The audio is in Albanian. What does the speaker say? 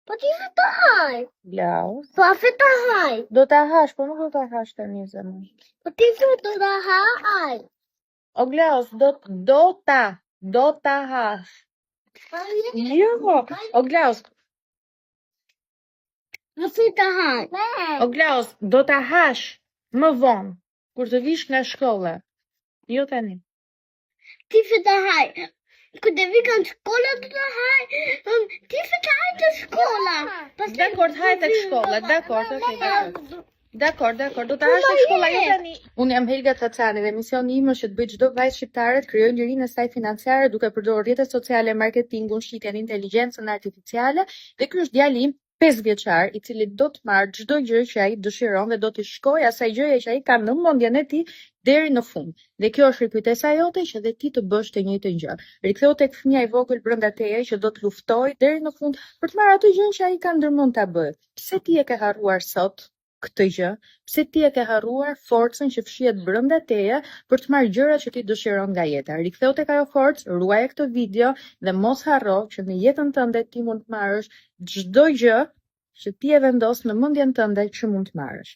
Po ti të haj. Blaus. Po afe të haj. Do ta hash, po nuk do ta hash tani zemër. Po ti do të haj. O Glaus, do ta hash. Jo, o Glaus, Afe të haj. o Glaus, do ta hash më vonë, kur të vish nga shkolla. Jo tani. Ti fe të haj. Kur të vi kanë shkolla do të haj. Ti fe të haj të shkolla. Dakor, haj tek shkolla, dakor, okay. Dakor, do ta hash tek shkolla jo tani. Unë jam Helga Tacani dhe misioni im është që të bëj çdo vajzë shqiptare të krijojë lirinë e saj financiare duke përdorur rrjetet sociale, marketingun, shitjen, inteligjencën artificiale, dhe ky është djali im 5 vjeçar, i cili do të marrë çdo gjë që ai dëshiron dhe do të shkojë asaj gjëje që ai ka në mendjen e tij deri në fund. Dhe kjo është rikujtesa jote që dhe ti të bësh të njëjtën gjë. Riktheu tek fëmia i vogël brenda teje që do të luftojë deri në fund për të marrë atë gjën që ai ka ndërmend ta bëjë. Pse ti e ke harruar sot këtë gjë? Pse ti e ke harruar forcën që fshihet brenda teje për të marrë gjërat që ti dëshiron nga jeta? Riktheu tek ajo forcë, ruaje këtë video dhe mos harro që në jetën tënde ti mund të marrësh çdo gjë që ti e vendos në mendjen tënde që mund të marrësh.